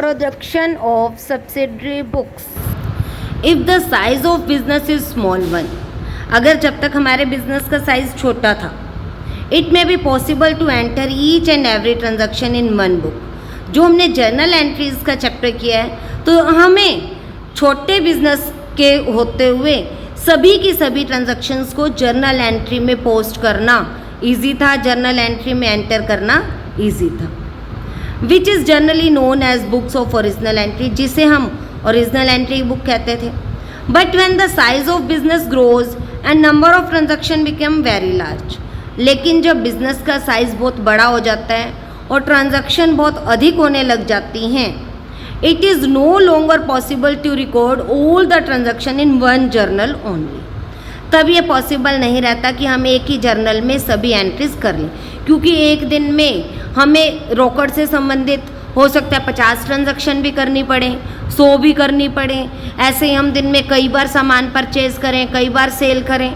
Introduction of subsidiary books. If the size of business is small one, अगर जब तक हमारे बिजनेस का साइज छोटा था, it may be possible to enter each and every transaction in one book. जो हमने जर्नल एंट्रीज का चैप्टर किया है, तो हमें छोटे बिजनेस के होते हुए सभी की सभी ट्रांजैक्शंस को जर्नल एंट्री में पोस्ट करना इजी था, जर्नल एंट्री में एंटर करना इजी था. Which is generally known as books of original entry, जिसे हम ओरिजिनल एंट्री बुक कहते थे. But when the size of business grows and number of transaction become very large, लेकिन जब बिजनेस का साइज बहुत बड़ा हो जाता है और ट्रांजैक्शन बहुत अधिक होने लग जाती हैं, it is no longer possible to record all the transaction in one journal only. तब ये पॉसिबल नहीं रहता कि हम एक ही जर्नल में सभी एंट्रीज कर लें, क्योंकि एक दिन में हमें रोकड़ से संबंधित हो सकता है 50 ट्रांजैक्शन भी करनी पड़े, 100 भी करनी पड़े. ऐसे ही हम दिन में कई बार सामान परचेज करें, कई बार सेल करें.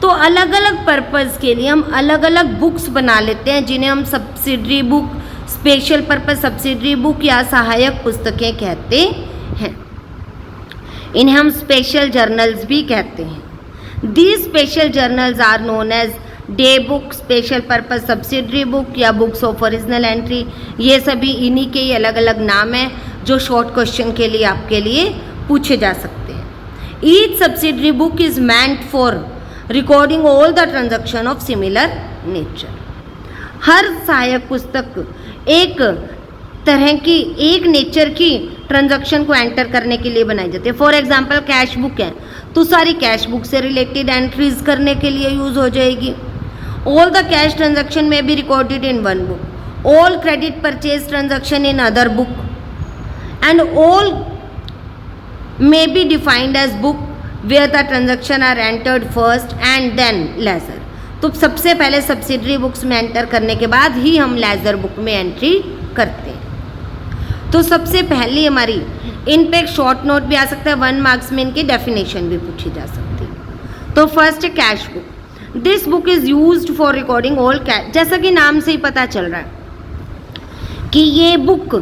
तो अलग अलग पर्पज़ के लिए हम अलग अलग बुक्स बना लेते हैं, जिन्हें हम subsidiary book, special purpose subsidiary book या सहायक पुस्तकें कहते हैं. इन्हें हम स्पेशल जर्नल्स भी कहते हैं. These special journals are known as day book, special purpose subsidiary book या बुक्स ऑफ ओरिजिनल एंट्री. ये सभी इन्हीं के ही अलग अलग नाम हैं जो शॉर्ट क्वेश्चन के लिए आपके लिए पूछे जा सकते हैं. Each subsidiary book is meant for recording all the transaction of similar nature. हर सहायक पुस्तक एक तरह की, एक नेचर की ट्रांजैक्शन को एंटर करने के लिए बनाई जाती है. फॉर एग्जांपल कैश बुक है, तो सारी कैश बुक से रिलेटेड एंट्रीज करने के लिए यूज़ हो जाएगी. All the cash transaction may be recorded in one book. All credit purchase transaction in other book and all may be defined as book where the transaction are entered first and then ledger. तो सबसे पहले subsidiary books में enter करने के बाद ही हम laser book में entry करते हैं. तो सबसे पहले हमारी इन पे एक शॉर्ट नोट भी आ सकता है, 1 मार्क्स में इनकी डेफिनेशन भी पूछी जा सकती है. तो फर्स्ट है cash book. This book is used for recording all cash. जैसा कि नाम से ही पता चल रहा है कि ये बुक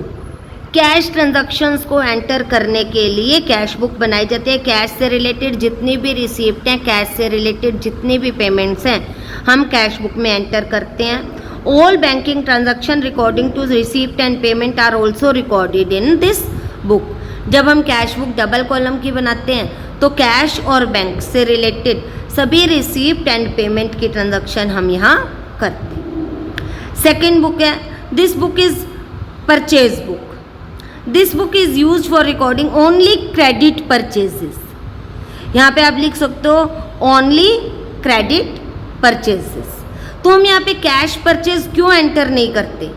कैश ट्रांजैक्शंस को एंटर करने के लिए कैश बुक बनाई जाती है. कैश से रिलेटेड जितनी भी रिसीप्ट हैं, कैश से रिलेटेड जितनी भी पेमेंट्स हैं, हम कैश बुक में एंटर करते हैं. All banking transaction recording to receipt and payment are also recorded in this book. जब हम कैश बुक डबल कॉलम की बनाते हैं, तो कैश और बैंक से रिलेटेड सभी रिसीप्ट एंड पेमेंट की ट्रांजैक्शन हम यहाँ करते हैं. सेकेंड बुक है, this book is purchase book. This book is use for recording only credit purchases. यहाँ पे आप लिख सकते हो ओनली क्रेडिट परचेजेस. तो हम यहाँ पे कैश परचेज क्यों एंटर नहीं करते,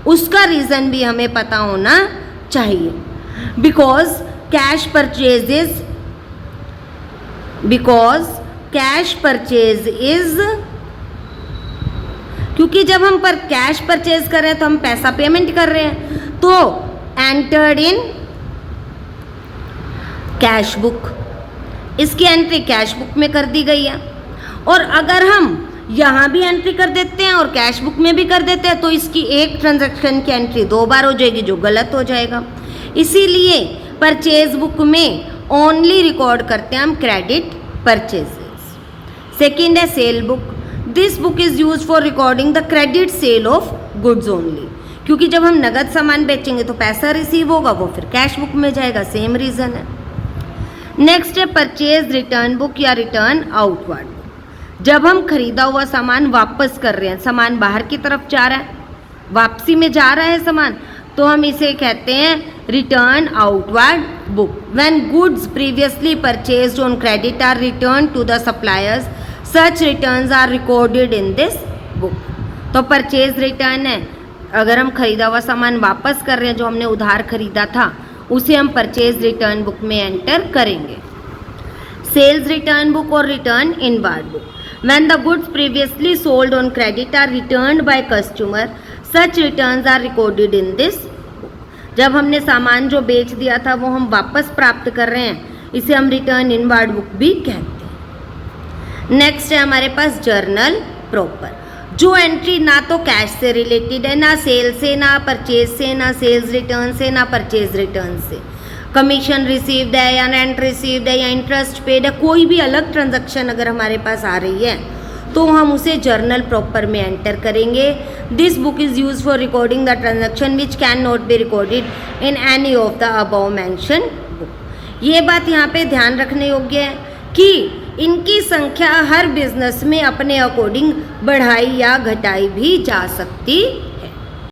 उसका रीज़न भी हमें पता होना चाहिए. बिकॉज कैश परचेज इज, क्योंकि जब हम पर कैश परचेज कर रहे हैं तो हम पैसा पेमेंट कर रहे हैं, तो एंटर्ड इन कैश बुक. इसकी एंट्री कैश बुक में कर दी गई है. और अगर हम यहाँ भी एंट्री कर देते हैं और कैश बुक में भी कर देते हैं, तो इसकी एक ट्रांजैक्शन की एंट्री 2 बार हो जाएगी, जो गलत हो जाएगा. इसीलिए परचेज बुक में ओनली रिकॉर्ड करते हैं हम क्रेडिट परचेजेस. सेकेंड है cell book. This book is use for recording the credit sale of goods only. क्योंकि जब हम नगद सामान बेचेंगे तो पैसा रिसीव होगा, वो फिर कैश बुक में जाएगा. सेम रीज़न है. नेक्स्ट है परचेज रिटर्न बुक या रिटर्न आउटवर्ड. जब हम खरीदा हुआ सामान वापस कर रहे हैं, सामान बाहर की तरफ जा रहा है, वापसी में जा रहा है सामान, तो हम इसे कहते हैं return outward book. When goods previously purchased on credit are return to the suppliers, such returns are recorded in this book. तो परचेज रिटर्न है, अगर हम खरीदा हुआ सामान वापस कर रहे हैं, जो हमने उधार खरीदा था, उसे हम परचेज रिटर्न बुक में एंटर करेंगे. सेल्स रिटर्न बुक और return inward book. When the goods previously sold on credit are returned by customer, such returns are recorded in this book. जब हमने सामान जो बेच दिया था वो हम वापस प्राप्त कर रहे हैं, इसे हम रिटर्न इनवर्ड बुक भी कहते हैं. नेक्स्ट है हमारे पास जर्नल प्रॉपर. जो एंट्री ना तो कैश से रिलेटेड है, ना सेल से, ना परचेज से, ना सेल्स रिटर्न से, ना परचेज रिटर्न से, कमीशन रिसीव्ड है या रेंट रिसीव्ड है या इंटरेस्ट पेड है, कोई भी अलग ट्रांजैक्शन अगर हमारे पास आ रही है तो हम उसे जर्नल प्रॉपर में एंटर करेंगे। This book is use for recording the transaction which can not be recorded in any of the above mention book. ये बात यहाँ पे ध्यान रखने योग्य है कि इनकी संख्या हर बिजनेस में अपने अकॉर्डिंग बढ़ाई या घटाई भी जा सकती